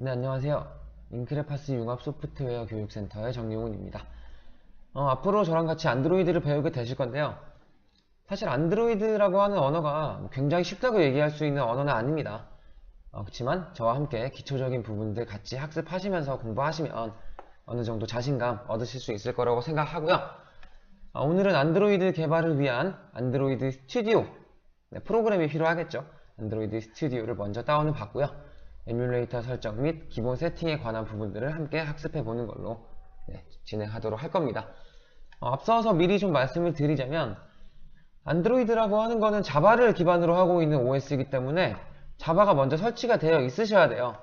네, 안녕하세요. 인크레파스 융합 소프트웨어 교육센터의 정용훈입니다. 앞으로 저랑 같이 안드로이드를 배우게 되실 건데요. 사실 안드로이드라고 하는 언어가 굉장히 쉽다고 얘기할 수 있는 언어는 아닙니다. 그렇지만 저와 함께 기초적인 부분들 같이 학습하시면서 공부하시면 어느 정도 자신감 얻으실 수 있을 거라고 생각하고요. 오늘은 안드로이드 개발을 위한 안드로이드 스튜디오 프로그램이 필요하겠죠. 안드로이드 스튜디오를 먼저 다운을 받고요. 에뮬레이터 설정 및 기본 세팅에 관한 부분들을 함께 학습해 보는 걸로 진행하도록 할 겁니다. 앞서서 미리 좀 말씀을 드리자면 안드로이드라고 하는 거는 자바를 기반으로 하고 있는 OS이기 때문에 자바가 먼저 설치가 되어 있으셔야 돼요.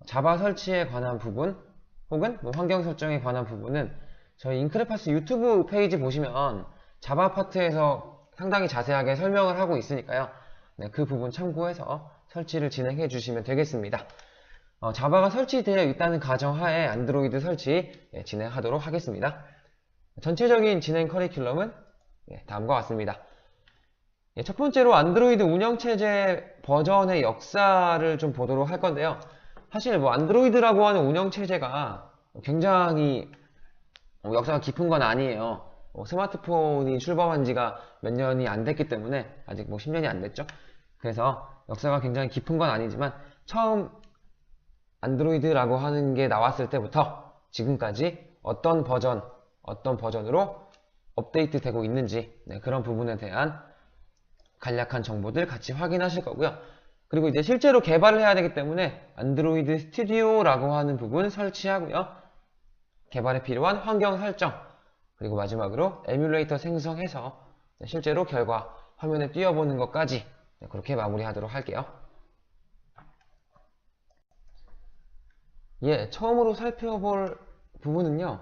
자바 설치에 관한 부분 혹은 환경 설정에 관한 부분은 저희 인크레파스 유튜브 페이지 보시면 자바 파트에서 상당히 자세하게 설명을 하고 있으니까요. 그 부분 참고해서 설치를 진행해 주시면 되겠습니다. 자바가 설치되어 있다는 가정하에 안드로이드 설치 진행하도록 하겠습니다. 전체적인 진행 커리큘럼은 다음과 같습니다. 첫 번째로 안드로이드 운영체제 버전의 역사를 좀 보도록 할 건데요. 사실 안드로이드라고 하는 운영체제가 굉장히 역사가 깊은 건 아니에요. 스마트폰이 출범한 지가 몇 년이 안 됐기 때문에 아직 10년이 안 됐죠. 그래서 역사가 굉장히 깊은 건 아니지만 처음 안드로이드라고 하는 게 나왔을 때부터 지금까지 어떤 버전으로 업데이트 되고 있는지 그런 부분에 대한 간략한 정보들 같이 확인하실 거고요. 그리고 이제 실제로 개발을 해야 되기 때문에 안드로이드 스튜디오라고 하는 부분 설치하고요. 개발에 필요한 환경 설정, 그리고 마지막으로 에뮬레이터 생성해서 실제로 결과 화면에 띄워보는 것까지 그렇게 마무리하도록 할게요. 처음으로 살펴볼 부분은요.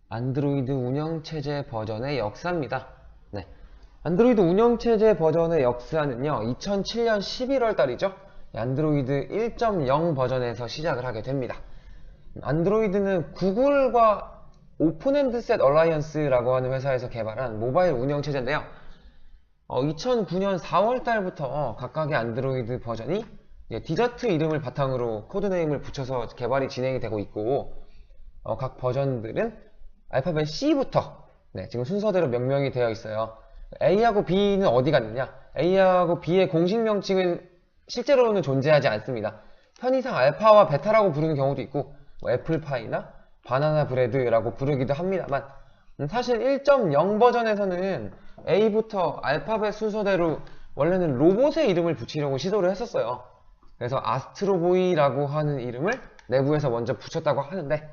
안드로이드 운영체제 버전의 역사입니다. 안드로이드 운영체제 버전의 역사는요. 2007년 11월 달이죠. 안드로이드 1.0 버전에서 시작을 하게 됩니다. 안드로이드는 구글과 오픈핸드셋 얼라이언스라고 하는 회사에서 개발한 모바일 운영체제인데요. 2009년 4월 달부터 각각의 안드로이드 버전이 디저트 이름을 바탕으로 코드네임을 붙여서 개발이 진행이 되고 있고 각 버전들은 알파벳 C부터 지금 순서대로 명명이 되어 있어요. A하고 B는 어디 갔느냐? A하고 B의 공식 명칭은 실제로는 존재하지 않습니다. 편의상 알파와 베타라고 부르는 경우도 있고 애플파이나 바나나 브레드라고 부르기도 합니다만 사실 1.0 버전에서는 A부터 알파벳 순서대로 원래는 로봇의 이름을 붙이려고 시도를 했었어요. 그래서 아스트로보이라고 하는 이름을 내부에서 먼저 붙였다고 하는데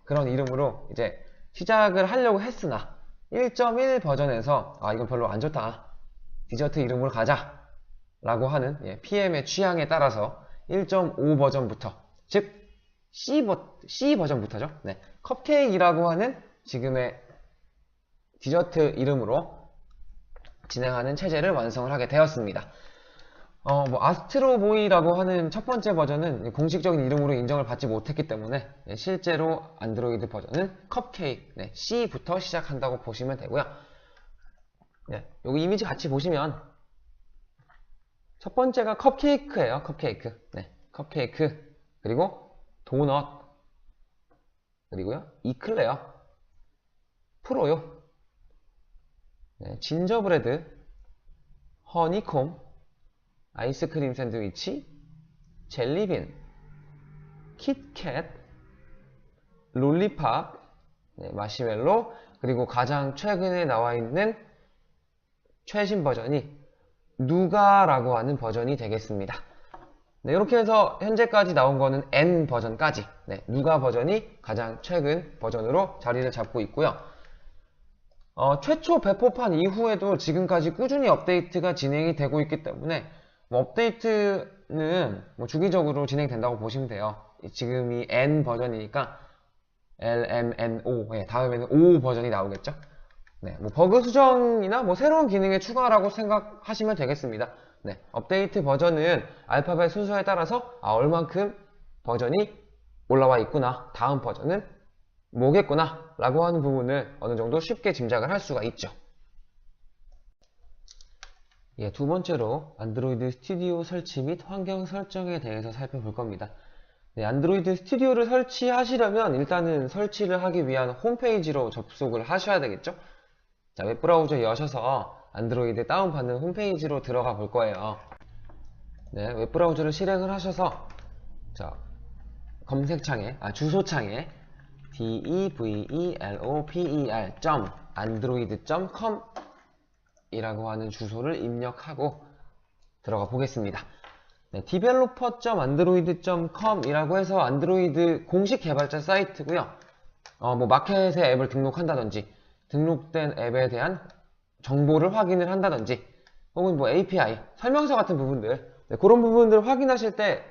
그런 이름으로 이제 시작을 하려고 했으나 1.1 버전에서 이건 별로 안 좋다. 디저트 이름으로 가자 라고 하는 PM의 취향에 따라서 1.5 버전부터 즉 C 버전부터죠. 컵케이크라고 하는 지금의 디저트 이름으로 진행하는 체제를 완성을 하게 되었습니다. 아스트로보이라고 하는 첫 번째 버전은 공식적인 이름으로 인정을 받지 못했기 때문에 실제로 안드로이드 버전은 컵케이크 C부터 시작한다고 보시면 되고요. 여기 이미지 같이 보시면 첫 번째가 컵케이크예요. 컵케이크 그리고 도넛 그리고요 이클레어 프로요 진저브레드 허니콤 아이스크림 샌드위치 젤리빈 킷캣 롤리팝 마시멜로 그리고 가장 최근에 나와 있는 최신 버전이 누가라고 하는 버전이 되겠습니다. 이렇게 해서 현재까지 나온 거는 N 버전까지 누가 버전이 가장 최근 버전으로 자리를 잡고 있고요. 최초 배포판 이후에도 지금까지 꾸준히 업데이트가 진행이 되고 있기 때문에 업데이트는 주기적으로 진행된다고 보시면 돼요. 지금이 N 버전이니까 LMNO 다음에는 O 버전이 나오겠죠. 버그 수정이나 새로운 기능의 추가라고 생각하시면 되겠습니다. 업데이트 버전은 알파벳 순서에 따라서 얼만큼 버전이 올라와 있구나, 다음 버전은 뭐겠구나 라고 하는 부분을 어느 정도 쉽게 짐작을 할 수가 있죠. 두 번째로 안드로이드 스튜디오 설치 및 환경 설정에 대해서 살펴볼 겁니다. 네, 안드로이드 스튜디오를 설치하시려면 일단은 설치를 하기 위한 홈페이지로 접속을 하셔야 되겠죠? 자, 웹브라우저 여셔서 안드로이드 다운받는 홈페이지로 들어가 볼 거예요. 네, 웹브라우저를 실행을 하셔서 자, 검색창에, 주소창에 developer.android.com 이라고 하는 주소를 입력하고 들어가 보겠습니다. 네, developer.android.com 이라고 해서 안드로이드 공식 개발자 사이트고요. 뭐 마켓에 앱을 등록한다든지 등록된 앱에 대한 정보를 확인을 한다든지 혹은 뭐 API, 설명서 같은 부분들, 네, 그런 부분들 확인하실 때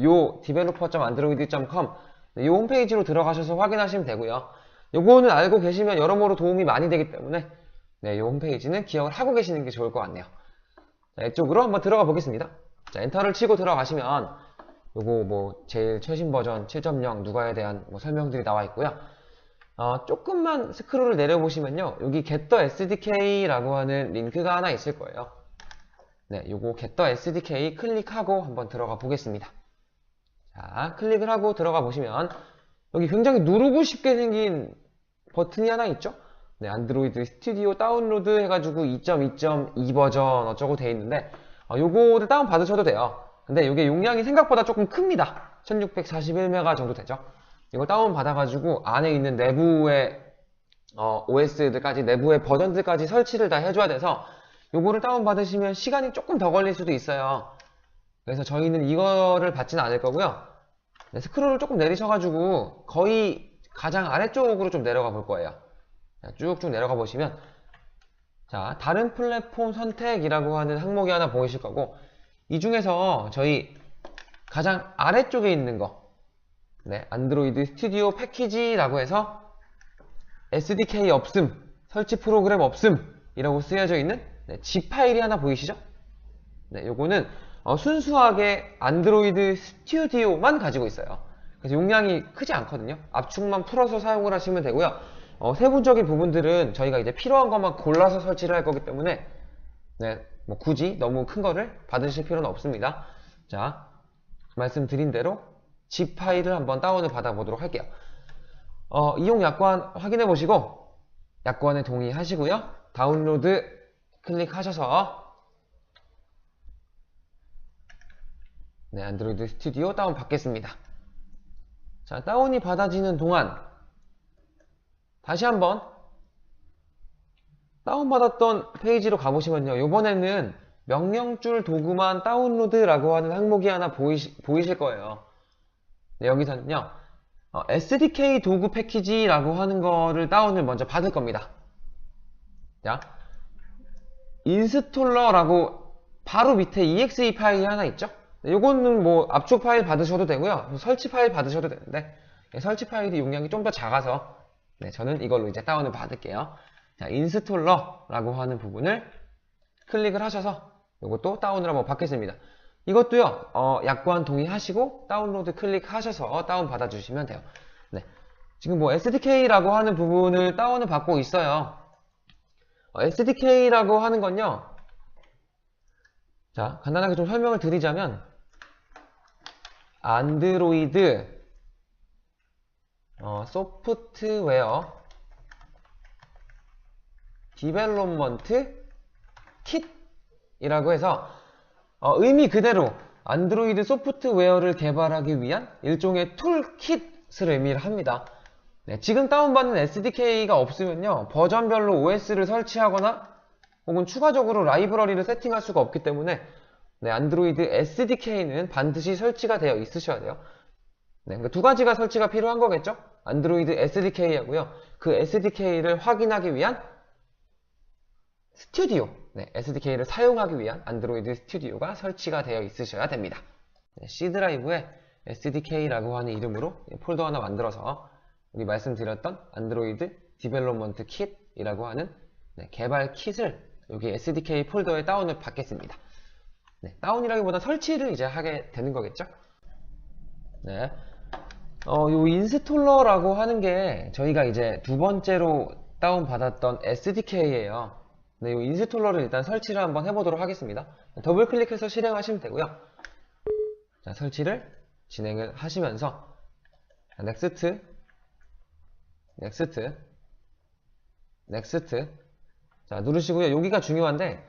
요 developer.android.com 이 홈페이지로 들어가셔서 확인하시면 되고요. 요거는 알고 계시면 여러모로 도움이 많이 되기 때문에 네, 이 홈페이지는 기억을 하고 계시는 게 좋을 것 같네요. 자, 이쪽으로 한번 들어가 보겠습니다. 자, 엔터를 치고 들어가시면 요거 뭐 제일 최신 버전 7.0 누가에 대한 뭐 설명들이 나와 있고요. 조금만 스크롤을 내려보시면요, 여기 Get the SDK라고 하는 링크가 하나 있을 거예요. 네, 요거 Get the SDK 클릭하고 한번 들어가 보겠습니다. 자, 클릭을 하고 들어가 보시면 여기 굉장히 누르고 쉽게 생긴 버튼이 하나 있죠? 네, 안드로이드 스튜디오 다운로드 해가지고 2.2.2 버전 어쩌고 돼 있는데 요거를 다운 받으셔도 돼요. 근데 이게 용량이 생각보다 조금 큽니다. 1641메가 정도 되죠. 이걸 다운 받아가지고 안에 있는 내부의 OS들까지, 내부의 버전들까지 설치를 다 해줘야 돼서 요거를 다운 받으시면 시간이 조금 더 걸릴 수도 있어요. 그래서 저희는 이거를 받지는 않을 거고요. 네, 스크롤을 조금 내리셔가지고 거의 가장 아래쪽으로 좀 내려가 볼 거예요. 쭉쭉 내려가 보시면 자, 다른 플랫폼 선택이라고 하는 항목이 하나 보이실 거고, 이 중에서 저희 가장 아래쪽에 있는 거, 네, 안드로이드 스튜디오 패키지라고 해서 SDK 없음, 설치 프로그램 없음 이라고 쓰여져 있는 zip 파일이 하나 보이시죠? 네, 요거는 순수하게 안드로이드 스튜디오만 가지고 있어요. 그래서 용량이 크지 않거든요. 압축만 풀어서 사용을 하시면 되고요. 세부적인 부분들은 저희가 이제 필요한 것만 골라서 설치를 할 거기 때문에 네, 뭐 굳이 너무 큰 거를 받으실 필요는 없습니다. 자, 말씀드린 대로 zip 파일을 한번 다운을 받아 보도록 할게요. 이용 약관 확인해 보시고 약관에 동의하시고요. 다운로드 클릭하셔서 네, 안드로이드 스튜디오 다운 받겠습니다. 자, 다운이 받아지는 동안 다시 한번 다운받았던 페이지로 가보시면요, 이번에는 명령줄 도구만 다운로드라고 하는 항목이 하나 보이실 거예요. 네, 여기서는요 SDK 도구 패키지라고 하는 거를 다운을 먼저 받을 겁니다. 자, 인스톨러라고 바로 밑에 exe 파일이 하나 있죠? 요거는 뭐 압축 파일 받으셔도 되고요, 설치 파일 받으셔도 되는데 설치 파일이 용량이 좀 더 작아서 네, 저는 이걸로 이제 다운을 받을게요. 자, 인스톨러라고 하는 부분을 클릭을 하셔서 요것도 다운을 한번 받겠습니다. 이것도요, 약관 동의하시고 다운로드 클릭하셔서 다운 받아주시면 돼요. 네, 지금 뭐 SDK라고 하는 부분을 다운을 받고 있어요. SDK라고 하는 건요, 자, 간단하게 좀 설명을 드리자면 안드로이드 소프트웨어 디벨롭먼트 킷이라고 해서 의미 그대로 안드로이드 소프트웨어를 개발하기 위한 일종의 툴킷을 의미를 합니다. 네, 지금 다운받는 SDK가 없으면요, 버전별로 OS를 설치하거나 혹은 추가적으로 라이브러리를 세팅할 수가 없기 때문에 네, 안드로이드 SDK는 반드시 설치가 되어 있으셔야 돼요. 네, 그러니까 두 가지가 설치가 필요한 거겠죠? 안드로이드 SDK하고요, 그 SDK를 확인하기 위한 스튜디오, 네, SDK를 사용하기 위한 안드로이드 스튜디오가 설치가 되어 있으셔야 됩니다. 네, C 드라이브에 SDK라고 하는 이름으로 폴더 하나 만들어서 우리 말씀드렸던 안드로이드 디벨롭먼트 킷이라고 하는 네, 개발 킷을 여기 SDK 폴더에 다운을 받겠습니다. 네, 다운이라기보다 설치를 이제 하게 되는 거겠죠? 네, 요 인스톨러라고 하는 게 저희가 이제 두 번째로 다운받았던 SDK예요. 네, 이 인스톨러를 일단 설치를 한번 해보도록 하겠습니다. 더블 클릭해서 실행하시면 되고요. 자, 설치를 진행을 하시면서 넥스트, 넥스트, 넥스트 자 누르시고요. 여기가 중요한데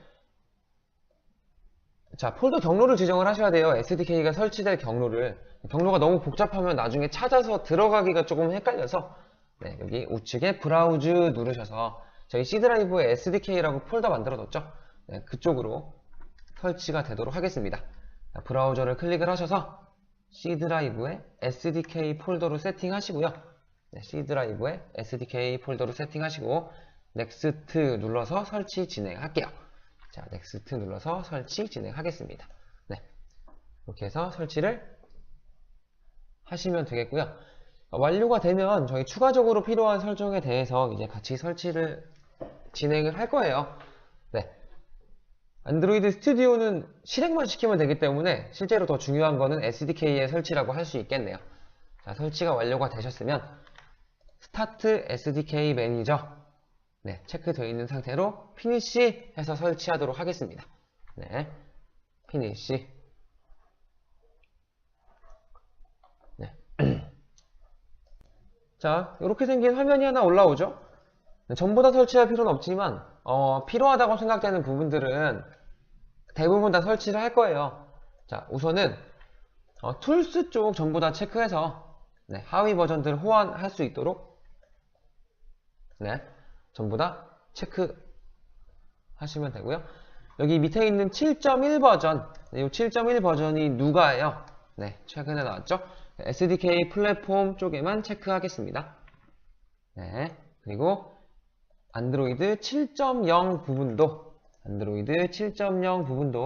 자 폴더 경로를 지정을 하셔야 돼요. SDK가 설치될 경로가 너무 복잡하면 나중에 찾아서 들어가기가 조금 헷갈려서 네, 여기 우측에 브라우즈 누르셔서 저희 C 드라이브에 SDK라고 폴더 만들어 뒀죠. 네, 그쪽으로 설치가 되도록 하겠습니다. 자, 브라우저를 클릭을 하셔서 C 드라이브에 SDK 폴더로 세팅하시고요. 네, C 드라이브에 SDK 폴더로 세팅하시고 넥스트 눌러서 설치 진행할게요. 자, 넥스트 눌러서 설치 진행하겠습니다. 네, 이렇게 해서 설치를 하시면 되겠고요. 완료가 되면 저희 추가적으로 필요한 설정에 대해서 이제 같이 설치를 진행을 할 거예요. 네, 안드로이드 스튜디오는 실행만 시키면 되기 때문에 실제로 더 중요한 거는 SDK의 설치라고 할 수 있겠네요. 자, 설치가 완료가 되셨으면 스타트 SDK 매니저 네, 체크되어 있는 상태로 피니시 해서 설치하도록 하겠습니다. 네, 피니시 네. 자, 이렇게 생긴 화면이 하나 올라오죠. 네, 전부 다 설치할 필요는 없지만 필요하다고 생각되는 부분들은 대부분 다 설치를 할 거예요. 자, 우선은 툴스 쪽 전부 다 체크해서 네, 하위 버전들 호환할 수 있도록 네, 전부 다 체크하시면 되고요. 여기 밑에 있는 7.1 버전 네, 이 7.1 버전이 누가예요? 네, 최근에 나왔죠? SDK 플랫폼 쪽에만 체크하겠습니다. 네, 그리고 안드로이드 7.0 부분도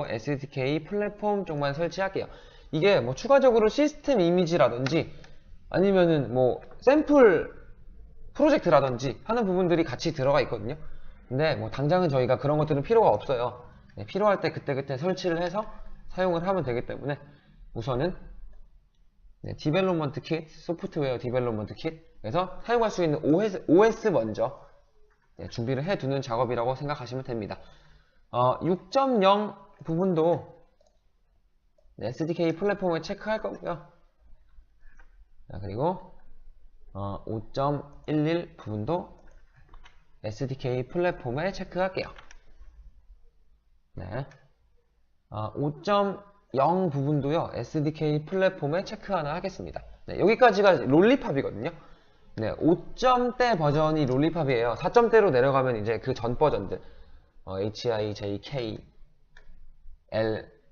SDK 플랫폼 쪽만 설치할게요. 이게 뭐 추가적으로 시스템 이미지라든지 아니면은 뭐 샘플 프로젝트라든지 하는 부분들이 같이 들어가 있거든요. 근데 뭐 당장은 저희가 그런 것들은 필요가 없어요. 네, 필요할 때 그때그때 설치를 해서 사용을 하면 되기 때문에 우선은 네, 디벨롭먼트 킷, 소프트웨어 디벨롭먼트 킷에서 사용할 수 있는 OS 먼저 네, 준비를 해두는 작업이라고 생각하시면 됩니다. 6.0 부분도 네, SDK 플랫폼을 체크할 거고요. 자, 그리고 5.11 부분도 SDK 플랫폼에 체크할게요. 네. 5.0 부분도요, SDK 플랫폼에 체크 하나 하겠습니다. 네, 여기까지가 롤리팝이거든요. 네, 5점대 버전이 롤리팝이에요. 4점대로 내려가면 이제 그 전 버전들, HI, JK,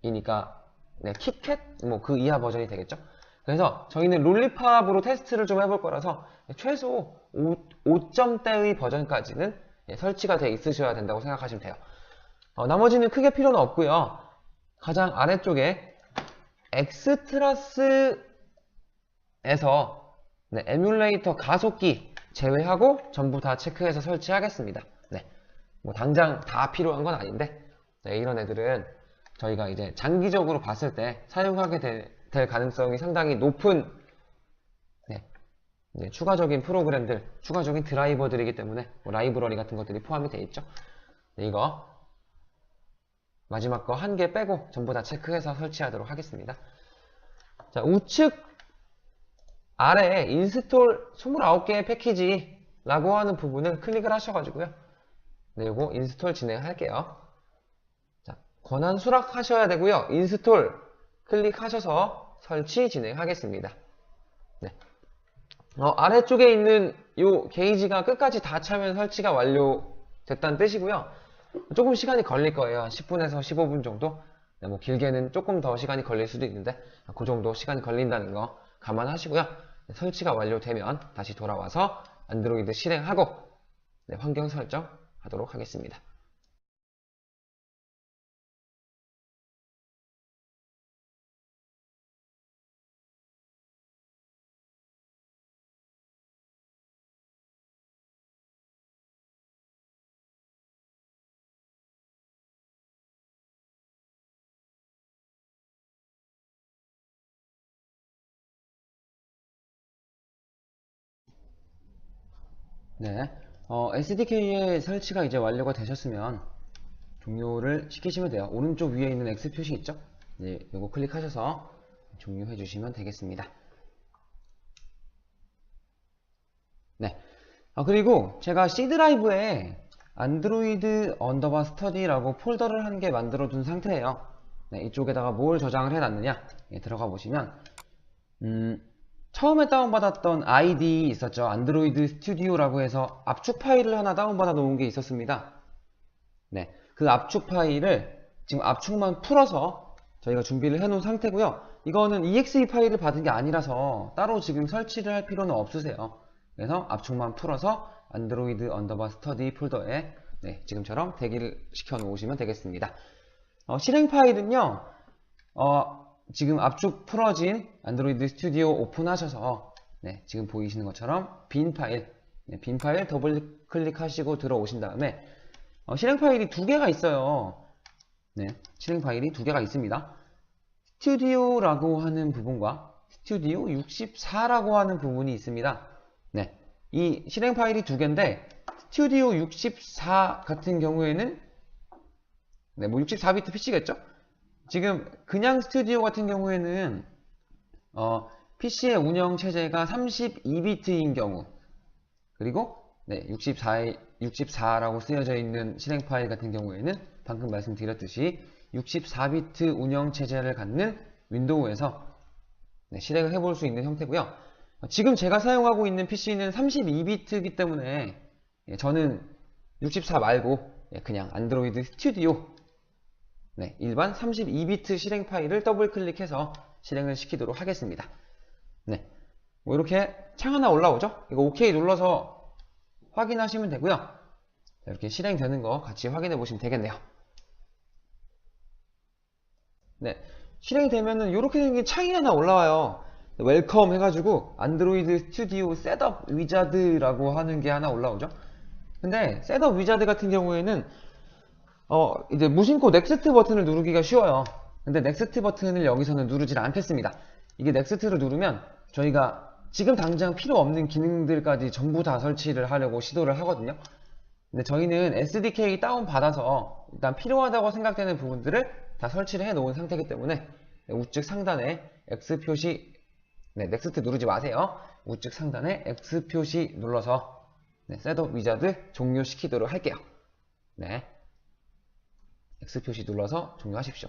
L이니까, 네, 키캣? 뭐 그 이하 버전이 되겠죠? 그래서 저희는 롤리팝으로 테스트를 좀 해볼 거라서 최소 5점대의 버전까지는 설치가 돼 있으셔야 된다고 생각하시면 돼요. 나머지는 크게 필요는 없고요. 가장 아래쪽에 엑스트라스에서 네, 에뮬레이터 가속기 제외하고 전부 다 체크해서 설치하겠습니다. 네, 뭐 당장 다 필요한 건 아닌데 네, 이런 애들은 저희가 이제 장기적으로 봤을 때 사용하게 될 가능성이 상당히 높은 네, 추가적인 프로그램들, 추가적인 드라이버들이기 때문에 뭐 라이브러리 같은 것들이 포함이 되어 있죠. 네, 이거 마지막 거 한 개 빼고 전부 다 체크해서 설치하도록 하겠습니다. 자, 우측 아래에 인스톨 29개의 패키지라고 하는 부분을 클릭을 하셔가지고요. 네, 이거 인스톨 진행할게요. 자, 권한 수락하셔야 되고요. 인스톨 클릭하셔서 설치 진행하겠습니다. 네. 아래쪽에 있는 이 게이지가 끝까지 다 차면 설치가 완료됐다는 뜻이고요. 조금 시간이 걸릴 거예요. 한 10분에서 15분 정도. 네, 뭐 길게는 조금 더 시간이 걸릴 수도 있는데 그 정도 시간이 걸린다는 거 감안하시고요. 네, 설치가 완료되면 다시 돌아와서 안드로이드 실행하고 네, 환경 설정 하도록 하겠습니다. 네, SDK의 설치가 이제 완료가 되셨으면 종료를 시키시면 돼요. 오른쪽 위에 있는 X 표시 있죠? 네, 이거 클릭하셔서 종료해 주시면 되겠습니다. 네. 그리고 제가 C 드라이브에 안드로이드 언더바 스터디라고 폴더를 한 개 만들어 둔 상태예요. 네, 이쪽에다가 뭘 저장을 해 놨느냐, 들어가 보시면 처음에 다운받았던 아이디 있었죠. 안드로이드 스튜디오라고 해서 압축 파일을 하나 다운받아 놓은 게 있었습니다. 네, 그 압축 파일을 지금 압축만 풀어서 저희가 준비를 해 놓은 상태고요. 이거는 exe 파일을 받은 게 아니라서 따로 지금 설치를 할 필요는 없으세요. 그래서 압축만 풀어서 안드로이드 언더바 스터디 폴더에 지금처럼 대기를 시켜 놓으시면 되겠습니다. 실행 파일은요, 지금 압축 풀어진 안드로이드 스튜디오 오픈하셔서 지금 보이시는 것처럼 빈 파일 더블 클릭하시고 들어오신 다음에 실행 파일이 두 개가 있어요. 실행 파일이 두 개가 있습니다. 스튜디오라고 하는 부분과 스튜디오 64라고 하는 부분이 있습니다. 이 실행 파일이 두 개인데 스튜디오 64 같은 경우에는 뭐 64비트 PC겠죠? 지금 그냥 스튜디오 같은 경우에는 PC의 운영 체제가 32비트인 경우, 그리고 64라고 쓰여져 있는 실행 파일 같은 경우에는 방금 말씀드렸듯이 64비트 운영 체제를 갖는 윈도우에서 실행을 해볼 수 있는 형태고요. 지금 제가 사용하고 있는 PC는 32비트이기 때문에 저는 64 말고 그냥 안드로이드 스튜디오 일반 32비트 실행 파일을 더블 클릭해서 실행을 시키도록 하겠습니다. 뭐 이렇게 창 하나 올라오죠? 이거 OK 눌러서 확인하시면 되고요. 이렇게 실행되는 거 같이 확인해 보시면 되겠네요. 실행이 되면은 이렇게 생긴 창이 하나 올라와요. 웰컴 해가지고 안드로이드 스튜디오 셋업 위자드라고 하는 게 하나 올라오죠. 근데 셋업 위자드 같은 경우에는 이제 무심코 넥스트 버튼을 누르기가 쉬워요. 근데 넥스트 버튼을 여기서는 누르질 않겠습니다. 이게 넥스트를 누르면 저희가 지금 당장 필요 없는 기능들까지 전부 다 설치를 하려고 시도를 하거든요. 근데 저희는 SDK 다운 받아서 일단 필요하다고 생각되는 부분들을 다 설치를 해 놓은 상태이기 때문에 우측 상단에 X 표시, 넥스트 누르지 마세요. 우측 상단에 X 표시 눌러서 셋업 위자드 종료시키도록 할게요. X 표시 눌러서 종료하십시오.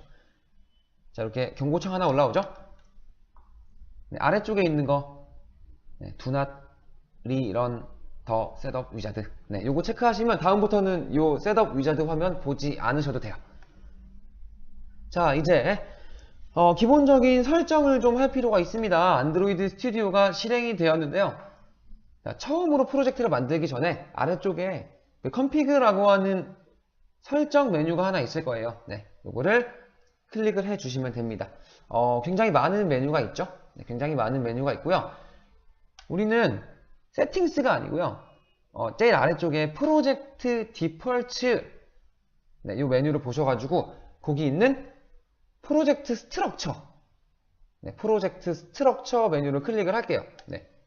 자, 이렇게 경고창 하나 올라오죠? 아래쪽에 있는 거 Do not rerun the setup wizard. 요거 체크하시면 다음부터는 요 셋업 위자드 화면 보지 않으셔도 돼요. 자, 이제 기본적인 설정을 좀 할 필요가 있습니다. 안드로이드 스튜디오가 실행이 되었는데요. 자, 처음으로 프로젝트를 만들기 전에 아래쪽에 config라고 하는 설정 메뉴가 하나 있을 거예요. 요거를 클릭을 해 주시면 됩니다. 굉장히 많은 메뉴가 있죠. 굉장히 많은 메뉴가 있고요. 우리는 세팅스가 아니고요. 제일 아래쪽에 프로젝트 디폴트 이 메뉴를 보셔가지고 거기 있는 프로젝트 스트럭처 프로젝트 스트럭처 메뉴를 클릭을 할게요.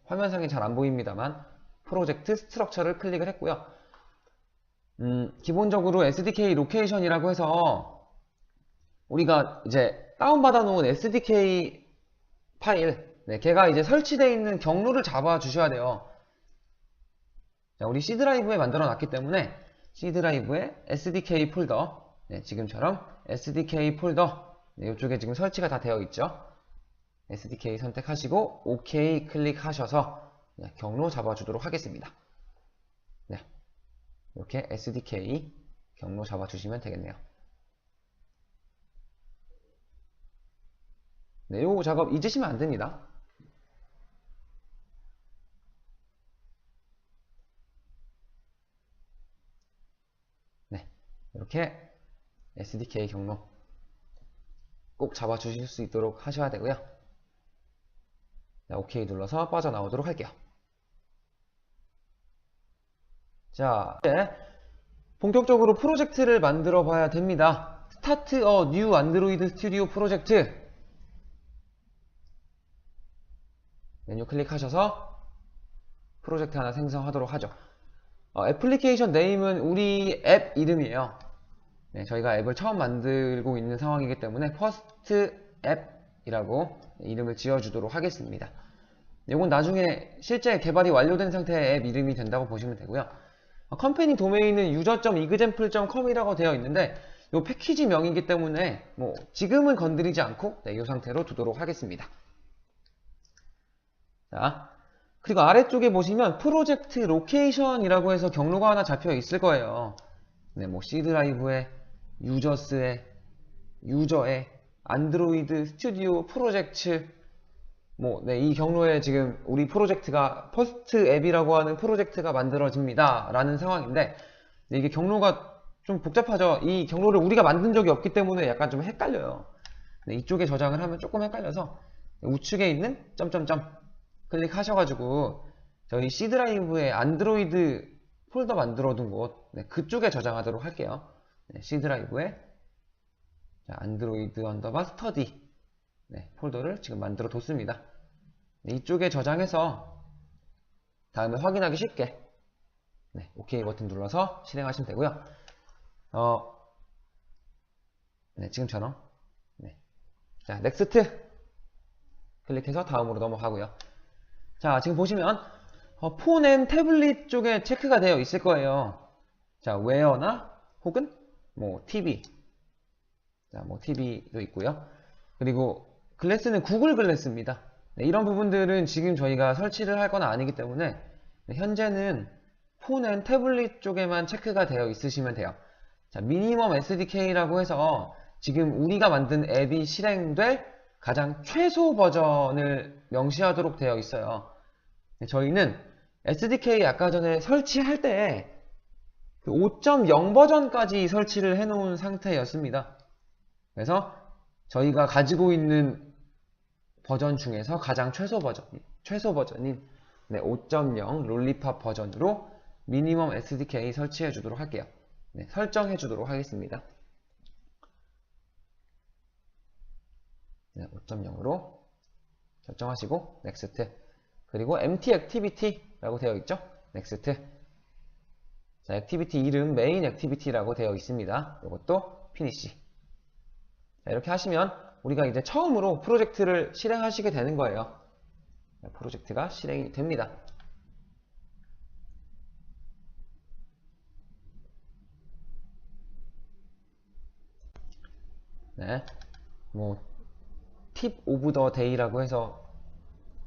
화면상에 잘 안 보입니다만 프로젝트 스트럭처를 클릭을 했고요. 기본적으로 SDK 로케이션이라고 해서 우리가 이제 다운받아 놓은 SDK 파일, 걔가 이제 설치되어 있는 경로를 잡아 주셔야 돼요. 자, 우리 C 드라이브에 만들어 놨기 때문에 C 드라이브에 SDK 폴더, 지금처럼 SDK 폴더, 이쪽에 지금 설치가 다 되어 있죠. SDK 선택하시고 OK 클릭하셔서 경로 잡아 주도록 하겠습니다. 이렇게 SDK 경로 잡아 주시면 되겠네요. 요 작업 잊으시면 안 됩니다. 이렇게 SDK 경로 꼭 잡아 주실 수 있도록 하셔야 되고요. OK 눌러서 빠져나오도록 할게요. 자, 이제 본격적으로 프로젝트를 만들어 봐야 됩니다. Start a new Android Studio 프로젝트 메뉴 클릭하셔서 프로젝트 하나 생성하도록 하죠. 애플리케이션 네임은 우리 앱 이름이에요. 저희가 앱을 처음 만들고 있는 상황이기 때문에 First App 이라고 이름을 지어주도록 하겠습니다. 이건 나중에 실제 개발이 완료된 상태의 앱 이름이 된다고 보시면 되고요. 컴퍼니 도메인은 user.example.com 이라고 되어 있는데 이 패키지명이기 때문에 뭐 지금은 건드리지 않고 이 상태로 두도록 하겠습니다. 자, 그리고 아래쪽에 보시면 프로젝트 로케이션이라고 해서 경로가 하나 잡혀 있을 거예요. 네, 뭐 C 드라이브에 유저스에 유저에 안드로이드 스튜디오 프로젝트 뭐, 네, 이 경로에 지금 우리 프로젝트가 퍼스트 앱이라고 하는 프로젝트가 만들어집니다 라는 상황인데 이게 경로가 좀 복잡하죠. 이 경로를 우리가 만든 적이 없기 때문에 약간 좀 헷갈려요. 네, 이쪽에 저장을 하면 조금 헷갈려서 우측에 있는 점점점 클릭하셔가지고 저희 C 드라이브에 안드로이드 폴더 만들어둔 곳 네, 그쪽에 저장하도록 할게요. 네, C 드라이브에 안드로이드 언더바 스터디 네, 폴더를 지금 만들어 뒀습니다. 네, 이쪽에 저장해서 다음에 확인하기 쉽게 네, OK 버튼 눌러서 실행하시면 되고요. 네, 지금처럼 네. 자, 넥스트 클릭해서 다음으로 넘어가고요. 자, 지금 보시면 폰 앤 태블릿 쪽에 체크가 되어 있을 거예요. 자, 웨어나 혹은 뭐 TV 자, 뭐 TV도 있고요. 그리고 글래스는 구글 글래스입니다. 네, 이런 부분들은 지금 저희가 설치를 할 건 아니기 때문에 네, 현재는 폰 앤 태블릿 쪽에만 체크가 되어 있으시면 돼요. 자, 미니멈 SDK라고 해서 지금 우리가 만든 앱이 실행될 가장 최소 버전을 명시하도록 되어 있어요. 네, 저희는 SDK 아까 전에 설치할 때 5.0 버전까지 설치를 해 놓은 상태였습니다. 그래서 저희가 가지고 있는 버전 중에서 가장 최소 버전인 네, 5.0 롤리팝 버전으로 미니멈 SDK 설치해 주도록 할게요. 네, 설정해 주도록 하겠습니다. 네, 5.0으로 설정하시고 넥스트 그리고 empty activity라고 되어 있죠. 넥스트 자, 액티비티 이름 메인 액티비티라고 되어 있습니다. 이것도 피니시 자, 이렇게 하시면 우리가 이제 처음으로 프로젝트를 실행하시게 되는 거예요. 프로젝트가 실행이 됩니다. 네, 뭐 팁 오브 더 데이라고 해서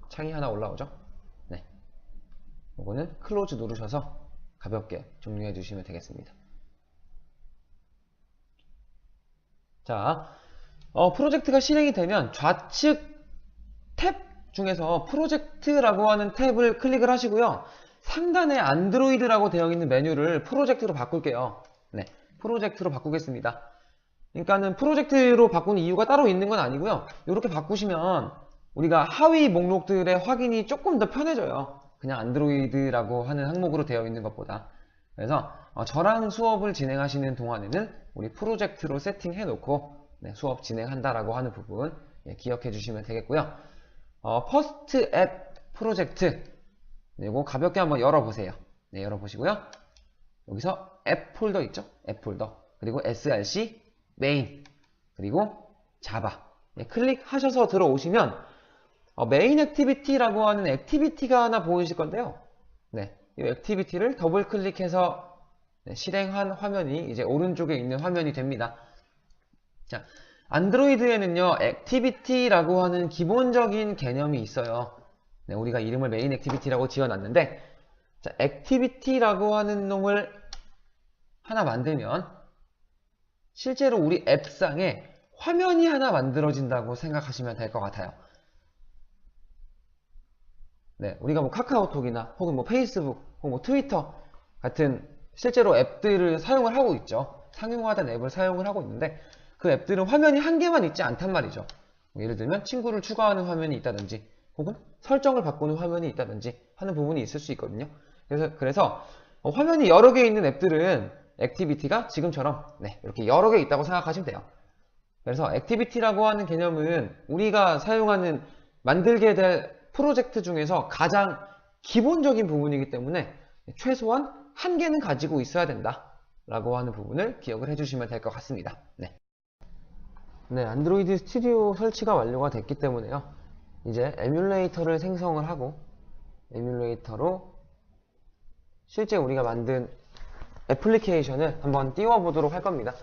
창이 하나 올라오죠. 네, 이거는 클로즈 누르셔서 가볍게 종료해 주시면 되겠습니다. 자, 프로젝트가 실행이 되면 좌측 탭 중에서 프로젝트라고 하는 탭을 클릭을 하시고요. 상단에 안드로이드라고 되어 있는 메뉴를 프로젝트로 바꿀게요. 네, 프로젝트로 바꾸겠습니다. 그러니까는 프로젝트로 바꾸는 이유가 따로 있는 건 아니고요. 이렇게 바꾸시면 우리가 하위 목록들의 확인이 조금 더 편해져요. 그냥 안드로이드라고 하는 항목으로 되어 있는 것보다. 그래서 저랑 수업을 진행하시는 동안에는 우리 프로젝트로 세팅해 놓고 네, 수업 진행한다라고 하는 부분 기억해 주시면 되겠고요. 퍼스트 앱 프로젝트 이거 가볍게 한번 열어보세요. 네, 열어보시고요. 여기서 앱 폴더 있죠? 앱 폴더 그리고 src 메인 그리고 자바 네, 클릭하셔서 들어오시면 메인 액티비티라고 하는 액티비티가 하나 보이실 건데요. 네, 이 액티비티를 더블 클릭해서 네, 실행한 화면이 이제 오른쪽에 있는 화면이 됩니다. 자, 안드로이드에는요, 액티비티라고 하는 기본적인 개념이 있어요. 네, 우리가 이름을 메인 액티비티라고 지어놨는데, 자, 액티비티라고 하는 놈을 하나 만들면, 실제로 우리 앱상에 화면이 하나 만들어진다고 생각하시면 될 것 같아요. 네, 우리가 뭐 카카오톡이나 혹은 뭐 페이스북, 혹은 뭐 트위터 같은 실제로 앱들을 사용을 하고 있죠. 상용화된 앱을 사용을 하고 있는데 그 앱들은 화면이 한 개만 있지 않단 말이죠. 예를 들면 친구를 추가하는 화면이 있다든지 혹은 설정을 바꾸는 화면이 있다든지 하는 부분이 있을 수 있거든요. 그래서 화면이 여러 개 있는 앱들은 액티비티가 지금처럼 네, 이렇게 여러 개 있다고 생각하시면 돼요. 그래서 액티비티라고 하는 개념은 우리가 사용하는 만들게 될 프로젝트 중에서 가장 기본적인 부분이기 때문에 최소한 한 개는 가지고 있어야 된다 라고 하는 부분을 기억을 해주시면 될 것 같습니다. 네. 네, 안드로이드 스튜디오 설치가 완료가 됐기 때문에요. 이제 에뮬레이터를 생성을 하고 에뮬레이터로 실제 우리가 만든 애플리케이션을 한번 띄워보도록 할 겁니다.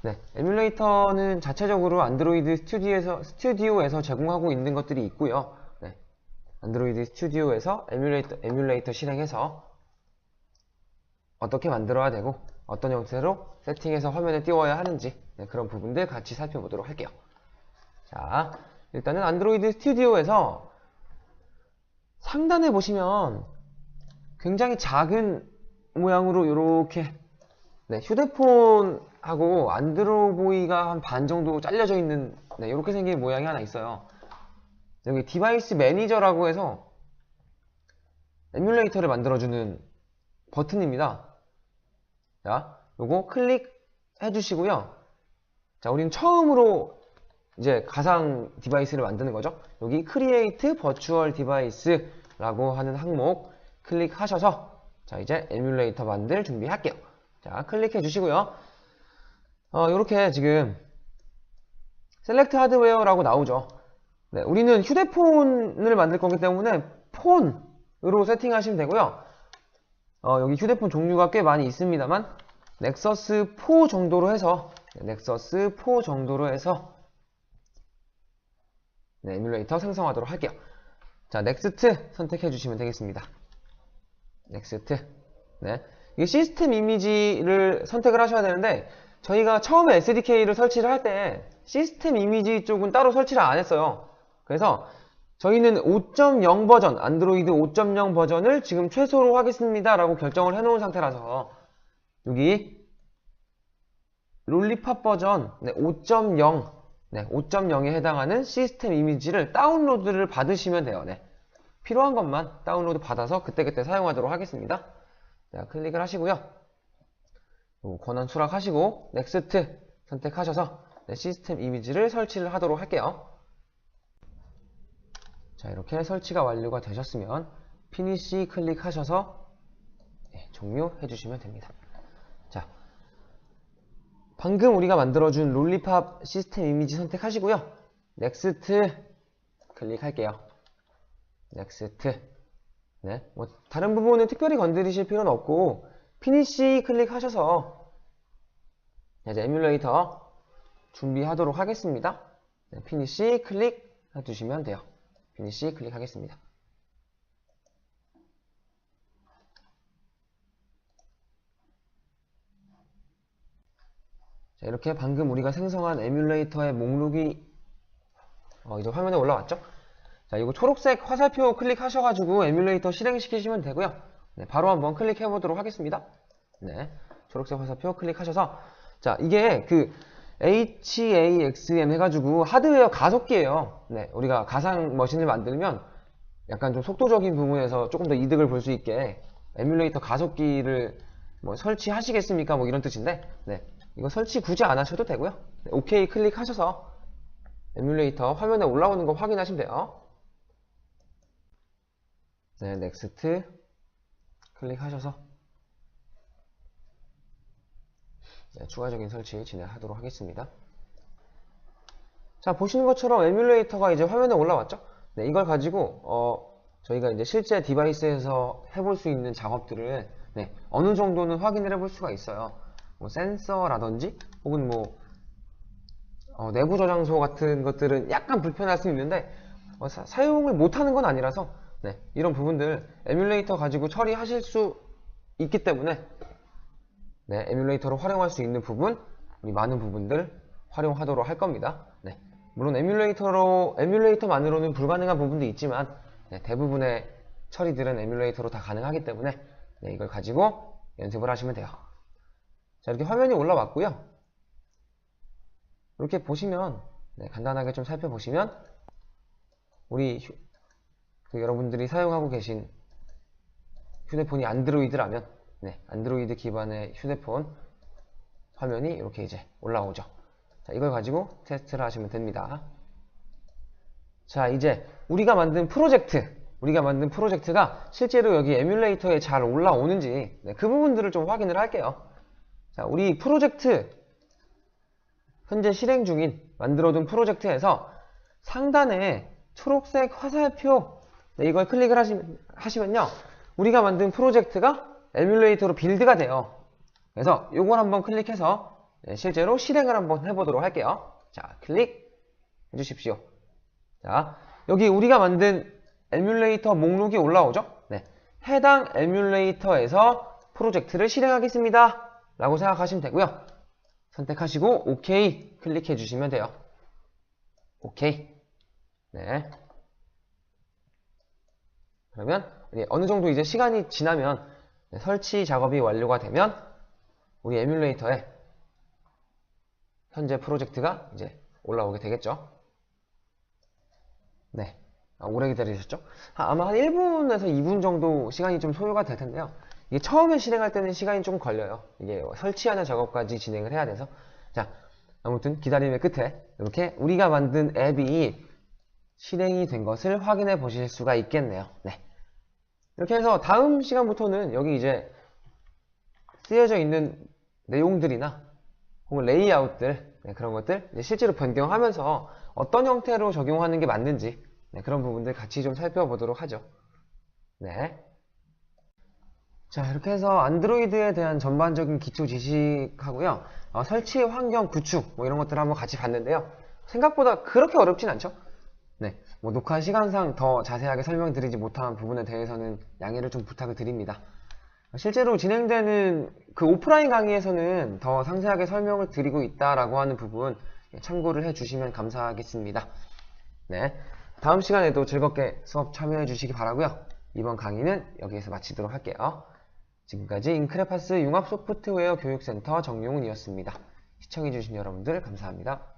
네, 에뮬레이터는 자체적으로 안드로이드 스튜디오에서 제공하고 있는 것들이 있고요. 네, 안드로이드 스튜디오에서 에뮬레이터 실행해서 어떻게 만들어야 되고 어떤 형태로 세팅해서 화면에 띄워야 하는지 네, 그런 부분들 같이 살펴보도록 할게요. 자, 일단은 안드로이드 스튜디오에서 상단에 보시면 굉장히 작은 모양으로 이렇게 네, 휴대폰하고 안드로보이가 한 반 정도 잘려져 있는 네, 이렇게 생긴 모양이 하나 있어요. 여기 디바이스 매니저라고 해서 에뮬레이터를 만들어주는 버튼입니다. 자, 요거 클릭해 주시고요. 자, 우리는 처음으로 이제 가상 디바이스를 만드는 거죠. 여기 Create Virtual Device라고 하는 항목 클릭하셔서 자, 이제 에뮬레이터 만들 준비할게요. 자, 클릭해 주시고요. 요렇게 지금 셀렉트 하드웨어라고 나오죠. 네, 우리는 휴대폰을 만들 거기 때문에 폰으로 세팅하시면 되고요. 여기 휴대폰 종류가 꽤 많이 있습니다만 넥서스 4 정도로 해서 넥서스 4 정도로 해서 네, 에뮬레이터 생성하도록 할게요. 자, 넥스트 선택해 주시면 되겠습니다. 넥스트. 네. 이게 시스템 이미지를 선택을 하셔야 되는데 저희가 처음에 SDK를 설치를 할 때 시스템 이미지 쪽은 따로 설치를 안 했어요. 그래서 저희는 5.0 버전, 안드로이드 5.0 버전을 지금 최소로 하겠습니다 라고 결정을 해놓은 상태라서 여기 롤리팝 버전 5.0 네, 5.0에 해당하는 시스템 이미지를 다운로드를 받으시면 돼요. 네. 필요한 것만 다운로드 받아서 그때그때 사용하도록 하겠습니다. 자, 클릭을 하시고요. 권한 수락하시고 넥스트 선택하셔서 네, 시스템 이미지를 설치를 하도록 할게요. 자, 이렇게 설치가 완료가 되셨으면 피니시 클릭하셔서 네, 종료해 주시면 됩니다. 자, 방금 우리가 만들어준 롤리팝 시스템 이미지 선택하시고요. 넥스트 클릭할게요. 넥스트. 네, 뭐 다른 부분은 특별히 건드리실 필요는 없고 피니시 클릭하셔서 이제 에뮬레이터 준비하도록 하겠습니다. 네, 피니시 클릭 해주시면 돼요. 피니시 클릭하겠습니다. 자, 이렇게 방금 우리가 생성한 에뮬레이터의 목록이 이제 화면에 올라왔죠? 자, 이거 초록색 화살표 클릭하셔가지고 에뮬레이터 실행시키시면 되고요. 네, 바로 한번 클릭해 보도록 하겠습니다. 네, 초록색 화살표 클릭하셔서 자, 이게 그 HAXM 해가지고 하드웨어 가속기예요. 네, 우리가 가상 머신을 만들면 약간 좀 속도적인 부분에서 조금 더 이득을 볼 수 있게 에뮬레이터 가속기를 뭐 설치하시겠습니까? 뭐 이런 뜻인데, 네, 이거 설치 굳이 안 하셔도 되고요. 네, OK 클릭하셔서 에뮬레이터 화면에 올라오는 거 확인하시면 돼요. 네, 넥스트 클릭하셔서 네, 추가적인 설치 진행하도록 하겠습니다. 자, 보시는 것처럼 에뮬레이터가 이제 화면에 올라왔죠? 네, 이걸 가지고 저희가 이제 실제 디바이스에서 해볼 수 있는 작업들을 네, 어느 정도는 확인을 해볼 수가 있어요. 뭐 센서라든지 혹은 뭐 내부 저장소 같은 것들은 약간 불편할 수 있는데 사용을 못하는 건 아니라서 네, 이런 부분들 에뮬레이터 가지고 처리하실 수 있기 때문에 네, 에뮬레이터로 활용할 수 있는 부분, 우리 많은 부분들 활용하도록 할 겁니다. 네, 물론 에뮬레이터만으로는 불가능한 부분도 있지만 네, 대부분의 처리들은 에뮬레이터로 다 가능하기 때문에 네, 이걸 가지고 연습을 하시면 돼요. 자, 이렇게 화면이 올라왔고요. 이렇게 보시면 네, 간단하게 좀 살펴보시면 우리 여러분들이 사용하고 계신 휴대폰이 안드로이드라면 네, 안드로이드 기반의 휴대폰 화면이 이렇게 이제 올라오죠. 자, 이걸 가지고 테스트를 하시면 됩니다. 자, 이제 우리가 만든 프로젝트가 실제로 여기 에뮬레이터에 잘 올라오는지 네, 그 부분들을 좀 확인을 할게요. 자, 우리 프로젝트 현재 실행 중인 만들어둔 프로젝트에서 상단에 초록색 화살표, 네, 이걸 클릭을 하시면요, 우리가 만든 프로젝트가 에뮬레이터로 빌드가 돼요. 그래서 이걸 한번 클릭해서 실제로 실행을 한번 해보도록 할게요. 자, 클릭 해주십시오. 자, 여기 우리가 만든 에뮬레이터 목록이 올라오죠? 네, 해당 에뮬레이터에서 프로젝트를 실행하겠습니다 라고 생각하시면 되고요. 선택하시고 OK 클릭해 주시면 돼요. OK. 네. 그러면 어느 정도 이제 시간이 지나면 설치 작업이 완료가 되면 우리 에뮬레이터에 현재 프로젝트가 이제 올라오게 되겠죠. 네. 오래 기다리셨죠? 아마 한 1분에서 2분 정도 시간이 좀 소요가 될 텐데요. 이게 처음에 실행할 때는 시간이 좀 걸려요. 이게 설치하는 작업까지 진행을 해야 돼서. 자, 아무튼 기다림의 끝에 이렇게 우리가 만든 앱이 실행이 된 것을 확인해 보실 수가 있겠네요. 네. 이렇게 해서 다음 시간부터는 여기 이제 쓰여져 있는 내용들이나 혹은 레이아웃들, 네, 그런 것들 이제 실제로 변경하면서 어떤 형태로 적용하는 게 맞는지, 네, 그런 부분들 같이 좀 살펴보도록 하죠. 네. 자, 이렇게 해서 안드로이드에 대한 전반적인 기초 지식하고요, 설치 환경 구축 뭐 이런 것들을 한번 같이 봤는데요. 생각보다 그렇게 어렵진 않죠? 네, 뭐 녹화 시간상 더 자세하게 설명드리지 못한 부분에 대해서는 양해를 좀 부탁을 드립니다. 실제로 진행되는 그 오프라인 강의에서는 더 상세하게 설명을 드리고 있다라고 하는 부분 참고를 해주시면 감사하겠습니다. 네, 다음 시간에도 즐겁게 수업 참여해 주시기 바라고요. 이번 강의는 여기에서 마치도록 할게요. 지금까지 인크레파스 융합소프트웨어 교육센터 정용훈이었습니다. 시청해주신 여러분들 감사합니다.